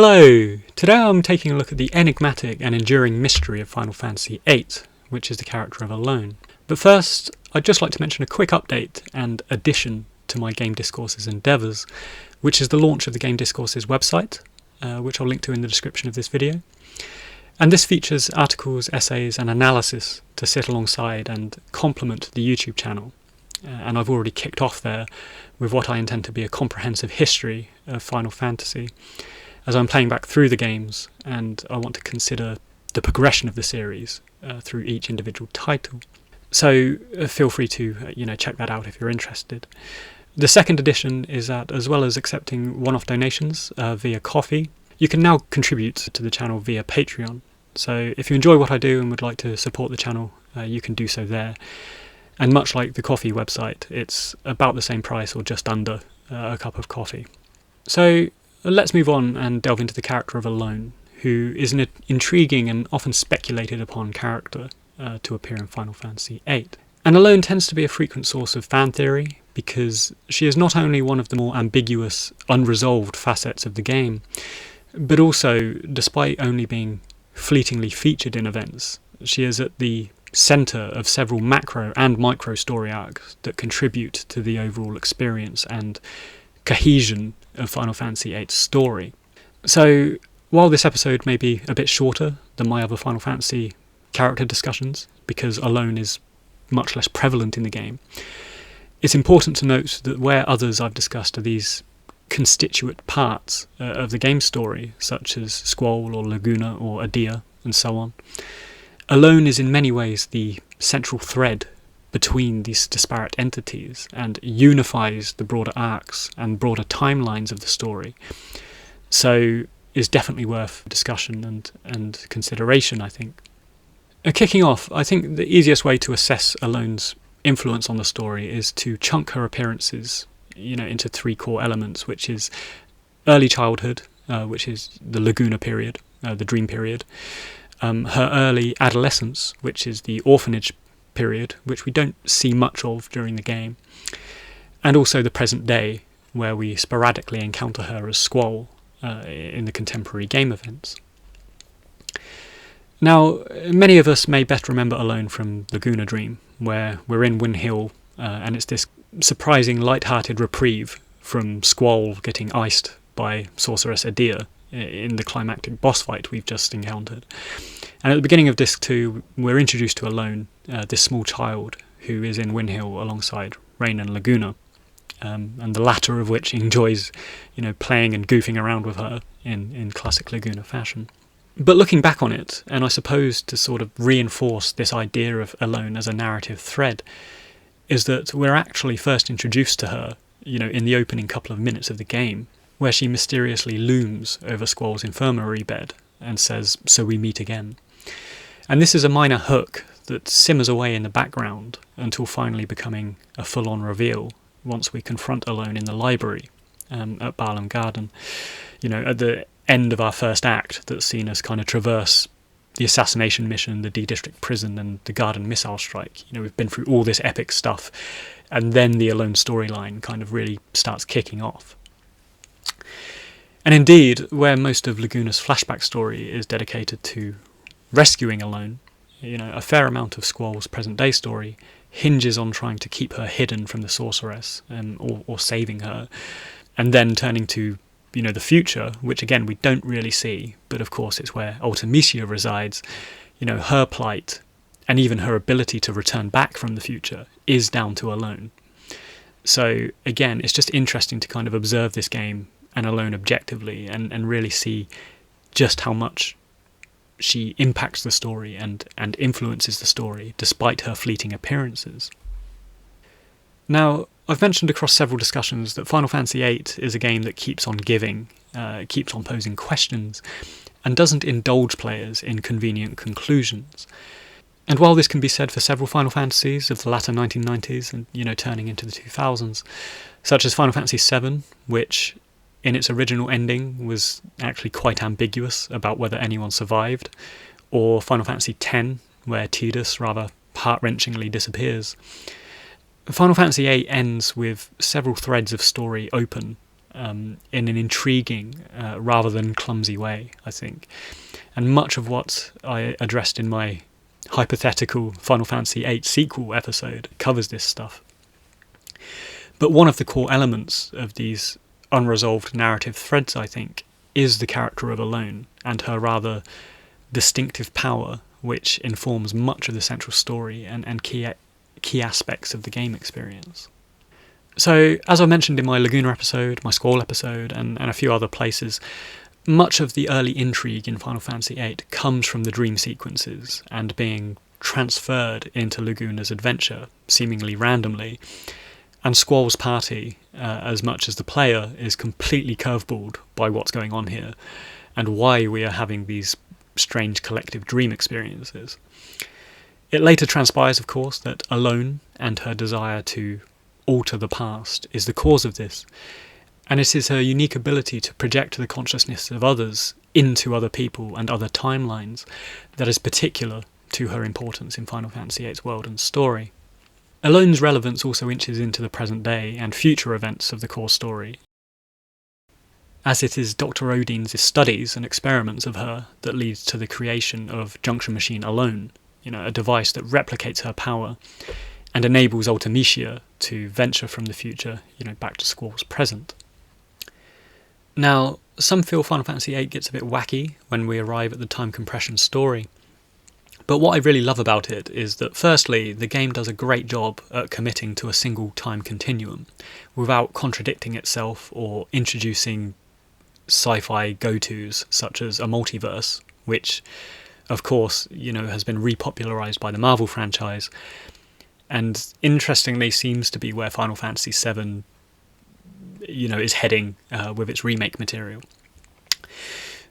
Hello! Today I'm taking a look at the enigmatic and enduring mystery of Final Fantasy VIII, which is the character of Ellone. But first, I'd just like to mention a quick update and addition to my Game Discourses endeavours, which is the launch of the Game Discourses website, which I'll link to in the description of this video. And this features articles, essays and analysis to sit alongside and complement the YouTube channel. And I've already kicked off there with what I intend to be a comprehensive history of Final Fantasy, as I'm playing back through the games and I want to consider the progression of the series through each individual title. So feel free to check that out if you're interested. The second edition is that, as well as accepting one-off donations via Ko-fi, you can now contribute to the channel via Patreon. So if you enjoy what I do and would like to support the channel, you can do so there. And much like the Ko-fi website, it's about the same price or just under a cup of coffee. So let's move on and delve into the character of Ellone, who is an intriguing and often speculated upon character to appear in Final Fantasy VIII. And Ellone tends to be a frequent source of fan theory because she is not only one of the more ambiguous, unresolved facets of the game, but also, despite only being fleetingly featured in events, she is at the centre of several macro and micro story arcs that contribute to the overall experience and cohesion of Final Fantasy VIII's story. So, while this episode may be a bit shorter than my other Final Fantasy character discussions, because Ellone is much less prevalent in the game, it's important to note that where others I've discussed are these constituent parts of the game story, such as Squall or Laguna or Edea and so on, Ellone is in many ways the central thread between these disparate entities and unifies the broader arcs and broader timelines of the story. So is definitely worth discussion and consideration, I think. Kicking off, I think the easiest way to assess Ellone's influence on the story is to chunk her appearances into three core elements, which is early childhood, which is the Laguna period, the dream period, her early adolescence, which is the orphanage period, which we don't see much of during the game, and also the present day, where we sporadically encounter her as Squall in the contemporary game events. Now, many of us may best remember Ellone from Laguna Dream, where we're in Win Hill, and it's this surprising light-hearted reprieve from Squall getting iced by sorceress Edea in the climactic boss fight we've just encountered. And at the beginning of Disc 2, we're introduced to Ellone, this small child who is in Win Hill alongside Rain and Laguna, and the latter of which enjoys, playing and goofing around with her in classic Laguna fashion. But looking back on it, and I suppose to sort of reinforce this idea of Ellone as a narrative thread, is that we're actually first introduced to her, in the opening couple of minutes of the game, where she mysteriously looms over Squall's infirmary bed and says, "So we meet again." And this is a minor hook that simmers away in the background until finally becoming a full-on reveal once we confront Ellone in the library at Barlam Garden, at the end of our first act that's seen us kind of traverse the assassination mission, the D-District prison and the Garden missile strike. We've been through all this epic stuff, and then the Ellone storyline kind of really starts kicking off. And indeed, where most of Laguna's flashback story is dedicated to rescuing Ellone, a fair amount of Squall's present-day story hinges on trying to keep her hidden from the sorceress or saving her, and then turning to the future, which again we don't really see, but of course it's where Ultimecia resides. Her plight and even her ability to return back from the future is down to Ellone. So again, it's just interesting to kind of observe this game and Ellone objectively and really see just how much she impacts the story and influences the story despite her fleeting appearances. Now, I've mentioned across several discussions that Final Fantasy VIII is a game that keeps on giving, keeps on posing questions, and doesn't indulge players in convenient conclusions. And while this can be said for several Final Fantasies of the latter 1990s and, turning into the 2000s, such as Final Fantasy VII, which in its original ending was actually quite ambiguous about whether anyone survived, or Final Fantasy X, where Tidus rather heart-wrenchingly disappears, Final Fantasy VIII ends with several threads of story open in an intriguing rather than clumsy way, I think. And much of what I addressed in my hypothetical Final Fantasy VIII sequel episode covers this stuff. But one of the core elements of these unresolved narrative threads, I think, is the character of Ellone and her rather distinctive power, which informs much of the central story and key aspects of the game experience. So, as I mentioned in my Laguna episode, my Squall episode, and a few other places, much of the early intrigue in Final Fantasy VIII comes from the dream sequences and being transferred into Laguna's adventure, seemingly randomly, and Squall's party, as much as the player, is completely curveballed by what's going on here, and why we are having these strange collective dream experiences. It later transpires, of course, that Ellone and her desire to alter the past is the cause of this, and it is her unique ability to project the consciousness of others into other people and other timelines that is particular to her importance in Final Fantasy VIII's world and story. Ellone's relevance also inches into the present day and future events of the core story, as it is Dr Odine's studies and experiments of her that leads to the creation of Junction Machine Ellone, a device that replicates her power and enables Ultimecia to venture from the future, back to Squall's present. Now, some feel Final Fantasy VIII gets a bit wacky when we arrive at the time compression story, but what I really love about it is that firstly, the game does a great job at committing to a single time continuum without contradicting itself or introducing sci-fi go-tos such as a multiverse, which of course, has been repopularized by the Marvel franchise, and interestingly seems to be where Final Fantasy VII, is heading with its remake material.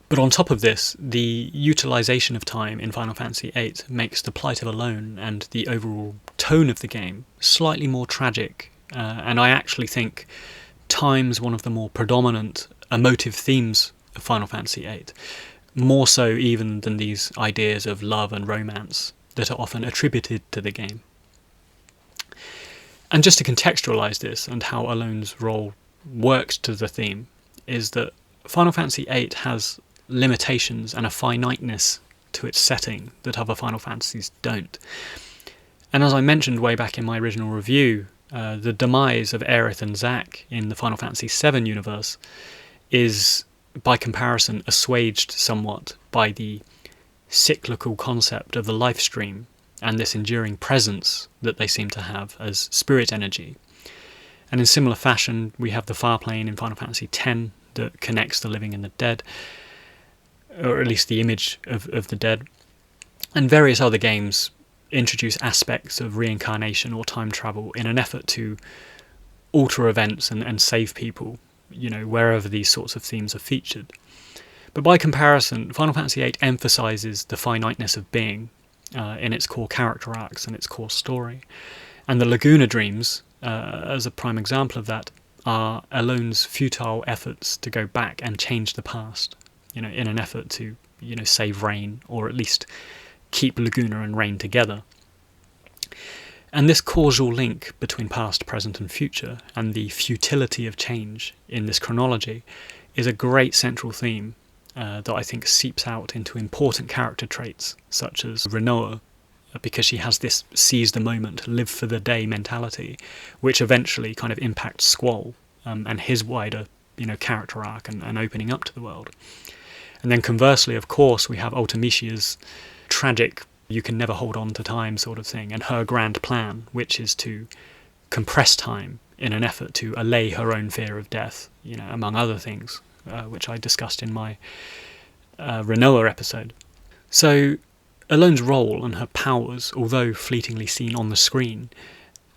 But on top of this, the utilization of time in Final Fantasy VIII makes the plight of Ellone and the overall tone of the game slightly more tragic, and I actually think time's one of the more predominant emotive themes of Final Fantasy VIII, more so even than these ideas of love and romance that are often attributed to the game. And just to contextualise this and how Ellone's role works to the theme, is that Final Fantasy VIII has limitations and a finiteness to its setting that other Final Fantasies don't. And as I mentioned way back in my original review, the demise of Aerith and Zack in the Final Fantasy VII universe is, by comparison, assuaged somewhat by the cyclical concept of the life stream and this enduring presence that they seem to have as spirit energy. And in similar fashion, we have the far plane in Final Fantasy X that connects the living and the dead, or at least the image of the dead. And various other games introduce aspects of reincarnation or time travel in an effort to alter events and save people, wherever these sorts of themes are featured. But by comparison, Final Fantasy VIII emphasises the finiteness of being in its core character arcs and its core story. And the Laguna dreams, as a prime example of that, are Ellone's futile efforts to go back and change the past, in an effort to, save Rain, or at least keep Laguna and Rain together. And this causal link between past, present and future, and the futility of change in this chronology, is a great central theme that I think seeps out into important character traits, such as Rinoa, because she has this seize the moment, live for the day mentality, which eventually kind of impacts Squall and his wider, character arc and opening up to the world. And then conversely, of course, we have Ultimecia's tragic, you can never hold on to time sort of thing, and her grand plan, which is to compress time in an effort to allay her own fear of death, among other things, which I discussed in my Rinoa episode. So Ellone's role and her powers, although fleetingly seen on the screen,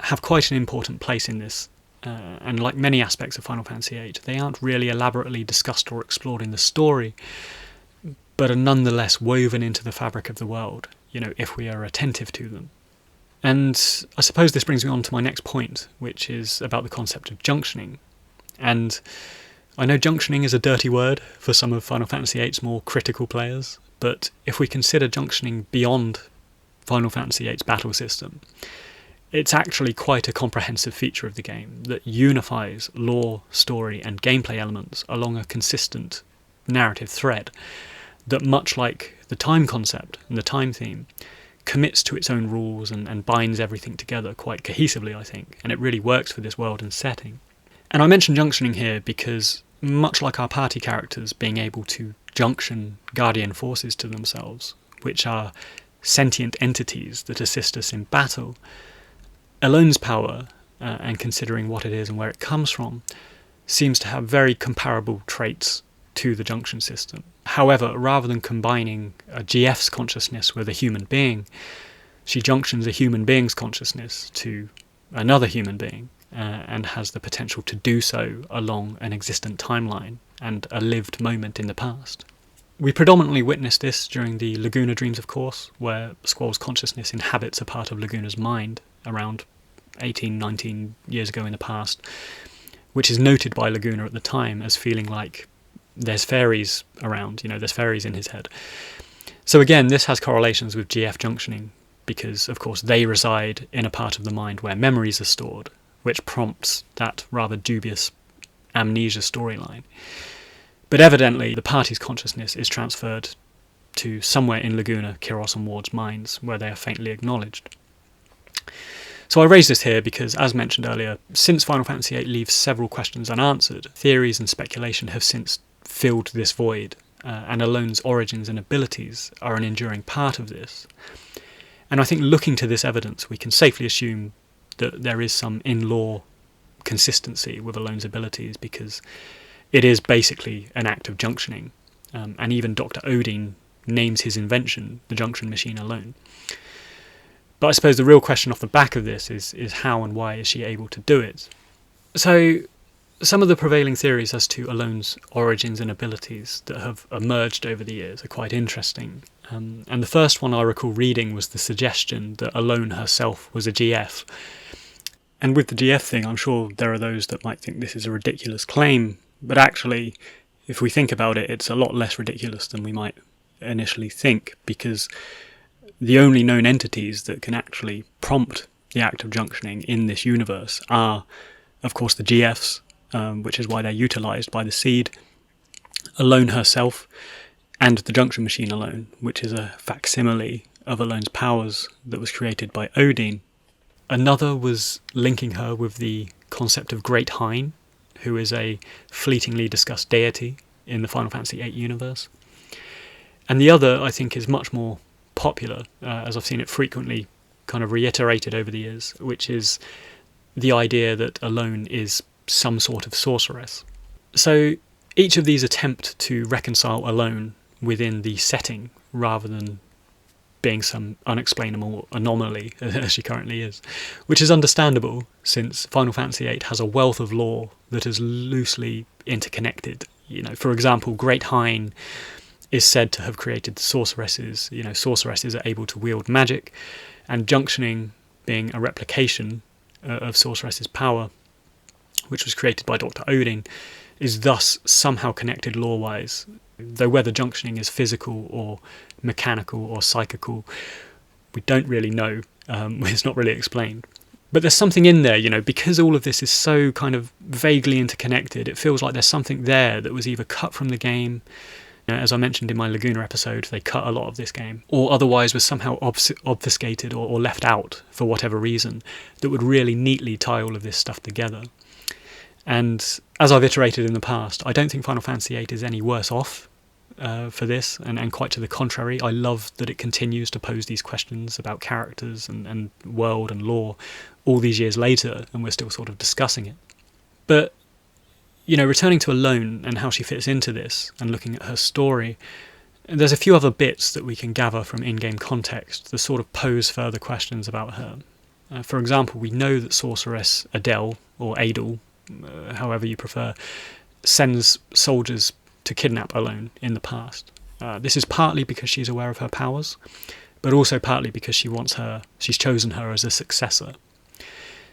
have quite an important place in this, and like many aspects of Final Fantasy VIII, they aren't really elaborately discussed or explored in the story, but are nonetheless woven into the fabric of the world, if we are attentive to them. And I suppose this brings me on to my next point, which is about the concept of junctioning. And I know junctioning is a dirty word for some of Final Fantasy VIII's more critical players, but if we consider junctioning beyond Final Fantasy VIII's battle system, it's actually quite a comprehensive feature of the game that unifies lore, story, and gameplay elements along a consistent narrative thread that, much like the time concept and the time theme, commits to its own rules and binds everything together quite cohesively, I think, and it really works for this world and setting. And I mention junctioning here because, much like our party characters being able to junction guardian forces to themselves, which are sentient entities that assist us in battle, Ellone's power, and considering what it is and where it comes from, seems to have very comparable traits to the junction system. However, rather than combining a GF's consciousness with a human being, she junctions a human being's consciousness to another human being, and has the potential to do so along an existent timeline and a lived moment in the past. We predominantly witness this during the Laguna dreams, of course, where Squall's consciousness inhabits a part of Laguna's mind around 18, 19 years ago in the past, which is noted by Laguna at the time as feeling like there's fairies around, there's fairies in his head. So again, this has correlations with GF junctioning, because of course they reside in a part of the mind where memories are stored, which prompts that rather dubious amnesia storyline. But evidently the party's consciousness is transferred to somewhere in Laguna, Kiros and Ward's minds, where they are faintly acknowledged. So I raise this here because, as mentioned earlier, since Final Fantasy VIII leaves several questions unanswered, theories and speculation have since filled this void, and Ellone's origins and abilities are an enduring part of this. And I think looking to this evidence, we can safely assume that there is some in-lore consistency with Ellone's abilities, because it is basically an act of junctioning, and even Dr Odine names his invention the junction machine Ellone. But I suppose the real question off the back of this is how and why is she able to do it? So some of the prevailing theories as to Ellone's origins and abilities that have emerged over the years are quite interesting. And the first one I recall reading was the suggestion that Ellone herself was a GF. And with the GF thing, I'm sure there are those that might think this is a ridiculous claim, but actually, if we think about it, it's a lot less ridiculous than we might initially think, because the only known entities that can actually prompt the act of junctioning in this universe are, of course, the GFs, which is why they're utilised by the Seed, Ellone herself, and the junction machine Ellone, which is a facsimile of Ellone's powers that was created by Odine. Another was linking her with the concept of Great Hein, who is a fleetingly discussed deity in the Final Fantasy VIII universe. And the other, I think, is much more popular, as I've seen it frequently kind of reiterated over the years, which is the idea that Ellone is some sort of sorceress. So each of these attempt to reconcile Ellone within the setting rather than being some unexplainable anomaly as she currently is, which is understandable since Final Fantasy VIII has a wealth of lore that is loosely interconnected. For example, Great Hein is said to have created the sorceresses. Sorceresses are able to wield magic, and junctioning, being a replication of sorceress's power, which was created by Dr Odine, is thus somehow connected lore-wise, though whether junctioning is physical or mechanical or psychical, we don't really know. It's not really explained. But there's something in there, because all of this is so kind of vaguely interconnected, it feels like there's something there that was either cut from the game, as I mentioned in my Laguna episode, they cut a lot of this game, or otherwise was somehow obfuscated or left out for whatever reason, that would really neatly tie all of this stuff together. And as I've iterated in the past, I don't think Final Fantasy VIII is any worse off for this, and quite to the contrary. I love that it continues to pose these questions about characters and world and lore all these years later, and we're still sort of discussing it. But returning to Ellone and how she fits into this and looking at her story, there's a few other bits that we can gather from in-game context that sort of pose further questions about her. For example, we know that sorceress Adele, or Adel, however you prefer, sends soldiers to kidnap Ellone in the past. This is partly because she's aware of her powers, but also partly because she's chosen her as a successor.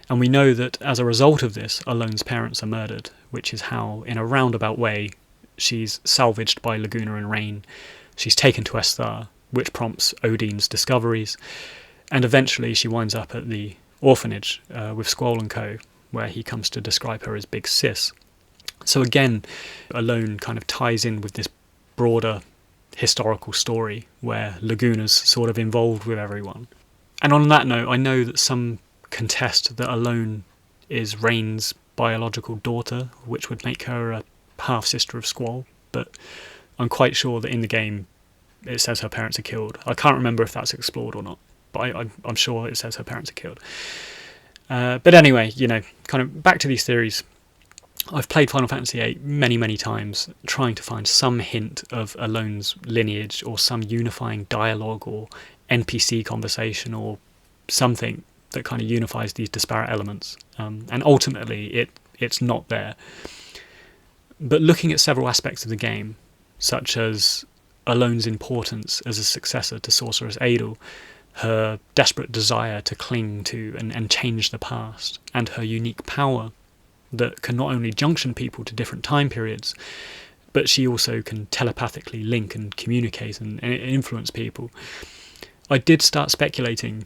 And we know that as a result of this, Ellone's parents are murdered, which is how, in a roundabout way, she's salvaged by Laguna and Rain. She's taken to Esthar, which prompts Odine's discoveries, and eventually she winds up at the orphanage with Squall and Co., where he comes to describe her as Big Sis. So again, Ellone kind of ties in with this broader historical story where Laguna's sort of involved with everyone. And on that note, I know that some contest that Ellone is Rain's biological daughter, which would make her a half-sister of Squall, but I'm quite sure that in the game it says her parents are killed. I can't remember if that's explored or not, but I'm sure it says her parents are killed. But anyway, kind of back to these theories. I've played Final Fantasy VIII many, many times, trying to find some hint of Ellone's lineage or some unifying dialogue or NPC conversation or something that kind of unifies these disparate elements. And ultimately, it's not there. But looking at several aspects of the game, such as Ellone's importance as a successor to Sorceress Edea, her desperate desire to cling to and change the past, and her unique power that can not only junction people to different time periods, but she also can telepathically link and communicate and influence people. I did start speculating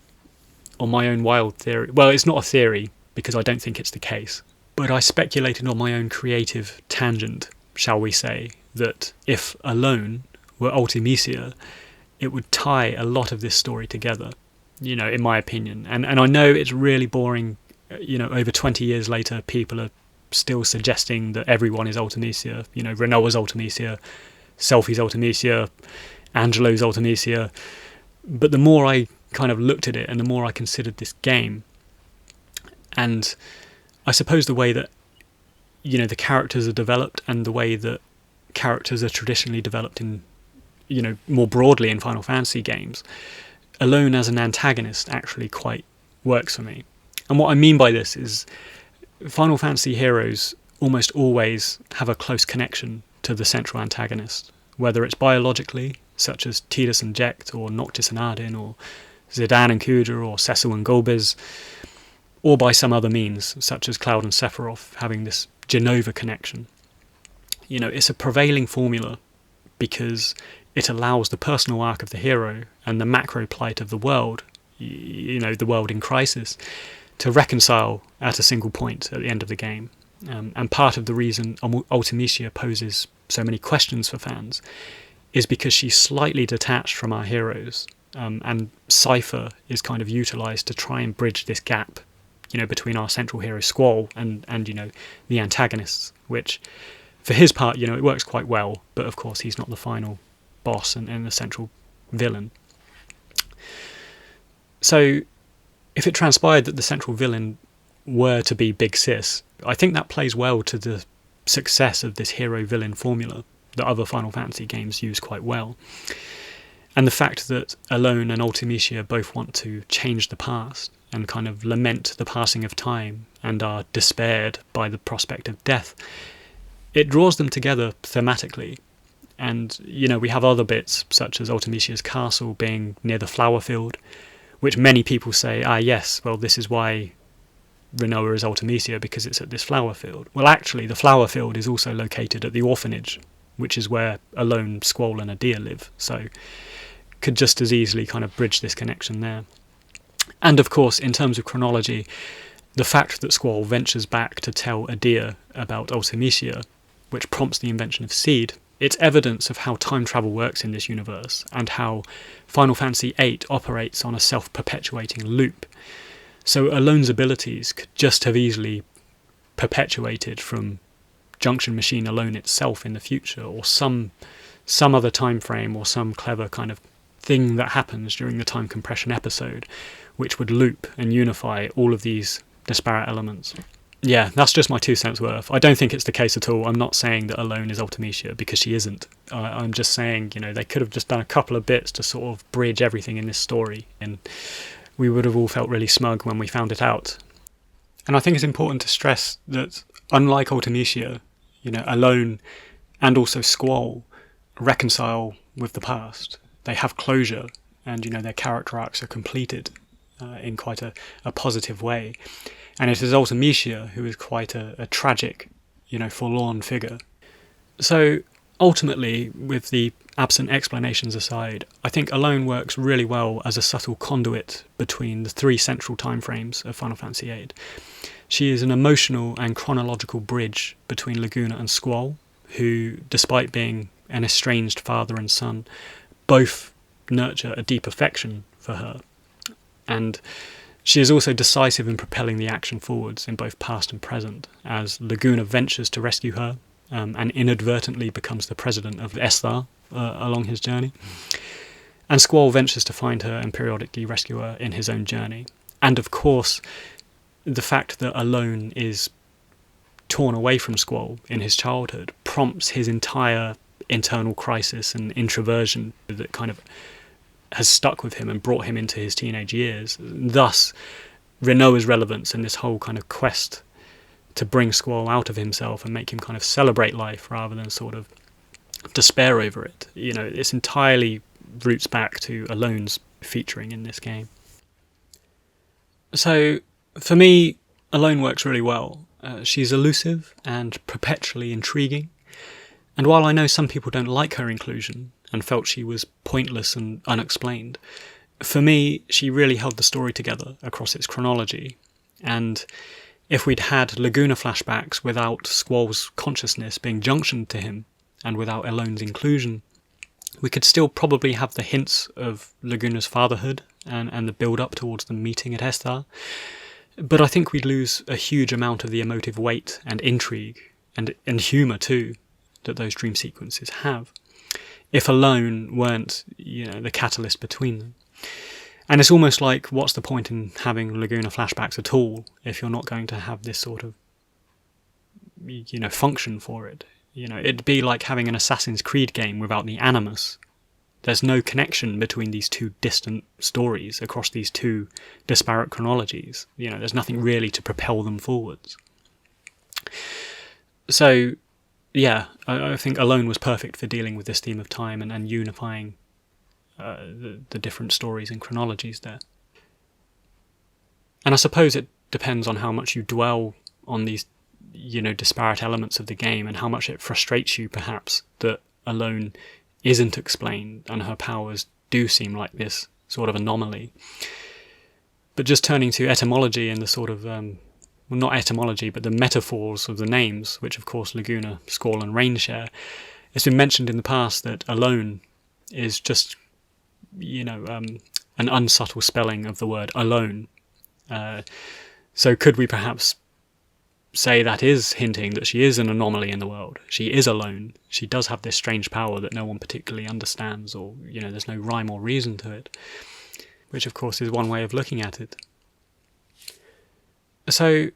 on my own wild theory. Well, it's not a theory, because I don't think it's the case, but I speculated on my own creative tangent, shall we say, that if Ellone were Ultimecia, it would tie a lot of this story together, in my opinion. And I know it's really boring. Over 20 years later, people are still suggesting that everyone is Ultimecia. Renoa's Ultimecia, Selphie's Ultimecia, Angelo's Ultimecia. But the more I kind of looked at it and the more I considered this game, and I suppose the way that, the characters are developed and the way that characters are traditionally developed in, more broadly in Final Fantasy games, Ellone as an antagonist actually quite works for me. And what I mean by this is Final Fantasy heroes almost always have a close connection to the central antagonist, whether it's biologically, such as Tidus and Jecht, or Noctis and Ardyn, or Zidane and Kuja, or Cecil and Golbez, or by some other means, such as Cloud and Sephiroth having this Genova connection. It's a prevailing formula because it allows the personal arc of the hero and the macro plight of the world, the world in crisis, to reconcile at a single point at the end of the game. And part of the reason Ultimecia poses so many questions for fans is because she's slightly detached from our heroes, and Cypher is kind of utilised to try and bridge this gap, between our central hero Squall and the antagonists, which for his part, it works quite well, but of course he's not the final boss and the central villain. So if it transpired that the central villain were to be Big Sis, I think that plays well to the success of this hero-villain formula that other Final Fantasy games use quite well. And the fact that Ellone and Ultimecia both want to change the past and kind of lament the passing of time and are despaired by the prospect of death, it draws them together thematically. And, we have other bits, such as Ultimecia's castle being near the flower field, which many people say, yes, well, this is why Renoa is Ultimecia, because it's at this flower field. Well, actually, the flower field is also located at the orphanage, which is where Ellone, Squall and Edea live, so could just as easily kind of bridge this connection there. And of course, in terms of chronology, the fact that Squall ventures back to tell Edea about Ultimecia, which prompts the invention of Seed, it's evidence of how time travel works in this universe and how Final Fantasy VIII operates on a self-perpetuating loop. So Ellone's abilities could just have easily perpetuated from Junction Machine Ellone itself in the future, or some other time frame, or some clever kind of thing that happens during the time compression episode, which would loop and unify all of these disparate elements. Yeah, that's just my 2 cents worth. I don't think it's the case at all. I'm not saying that Ellone is Ultimecia, because she isn't. I'm just saying, they could have just done a couple of bits to sort of bridge everything in this story, and we would have all felt really smug when we found it out. And I think it's important to stress that, unlike Ultimecia, Ellone and also Squall reconcile with the past. They have closure, and their character arcs are completed in quite a positive way. And it is Ultimecia who is quite a tragic, forlorn figure. So ultimately, with the absent explanations aside, I think Ellone works really well as a subtle conduit between the three central time frames of Final Fantasy VIII. She is an emotional and chronological bridge between Laguna and Squall, who, despite being an estranged father and son, both nurture a deep affection for her. And she is also decisive in propelling the action forwards in both past and present, as Laguna ventures to rescue her and inadvertently becomes the president of Esthar along his journey. And Squall ventures to find her and periodically rescue her in his own journey. And of course, the fact that Ellone is torn away from Squall in his childhood prompts his entire internal crisis and introversion that kind of has stuck with him and brought him into his teenage years. Thus, Rinoa's relevance in this whole kind of quest to bring Squall out of himself and make him kind of celebrate life rather than sort of despair over it. You know, this entirely roots back to Ellone's featuring in this game. So, for me, Ellone works really well. She's elusive and perpetually intriguing. And while I know some people don't like her inclusion and felt she was pointless and unexplained, for me, she really held the story together across its chronology. And if we'd had Laguna flashbacks without Squall's consciousness being junctioned to him, and without Ellone's inclusion, we could still probably have the hints of Laguna's fatherhood and the build-up towards the meeting at Esthar. But I think we'd lose a huge amount of the emotive weight and intrigue, and humour too, that those dream sequences have, if Ellone weren't, the catalyst between them. And it's almost like, what's the point in having Laguna flashbacks at all if you're not going to have this sort of, function for it? It'd be like having an Assassin's Creed game without the Animus. There's no connection between these two distant stories across these two disparate chronologies. There's nothing really to propel them forwards. So, yeah, I think Ellone was perfect for dealing with this theme of time and unifying the different stories and chronologies there. And I suppose it depends on how much you dwell on these, disparate elements of the game and how much it frustrates you, perhaps, that Ellone isn't explained and her powers do seem like this sort of anomaly. But just turning to etymology and the sort of, not etymology, but the metaphors of the names, which of course Laguna, Squall and Rain share, it's been mentioned in the past that Ellone is just, an unsubtle spelling of the word alone. So could we perhaps say that is hinting that she is an anomaly in the world? She is alone. She does have this strange power that no one particularly understands, or, there's no rhyme or reason to it, which of course is one way of looking at it. So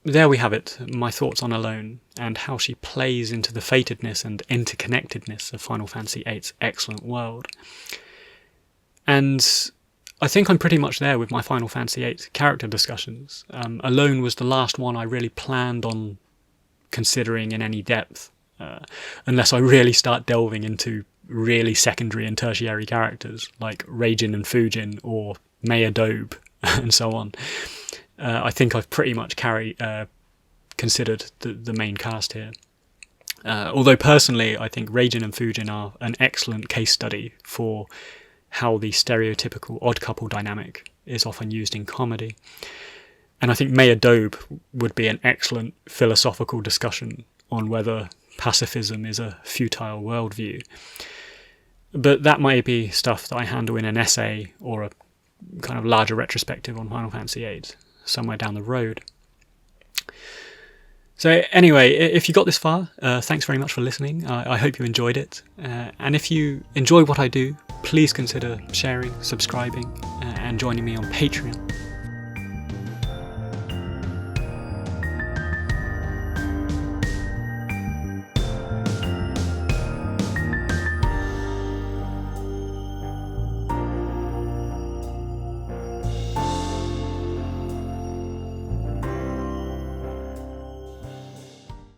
there we have it, my thoughts on Ellone, and how she plays into the fatedness and interconnectedness of Final Fantasy VIII's excellent world. And I think I'm pretty much there with my Final Fantasy VIII character discussions. Ellone was the last one I really planned on considering in any depth, unless I really start delving into really secondary and tertiary characters, like Raijin and Fujin, or Maya Dobe, and so on. I think I've pretty much considered the main cast here. Although personally, I think Raijin and Fujin are an excellent case study for how the stereotypical odd couple dynamic is often used in comedy. And I think Maya Dobe would be an excellent philosophical discussion on whether pacifism is a futile worldview. But that might be stuff that I handle in an essay or a kind of larger retrospective on Final Fantasy VIII somewhere down the road. So anyway, if you got this far, thanks very much for listening. I hope you enjoyed it. And if you enjoy what I do, please consider sharing, subscribing, and joining me on Patreon.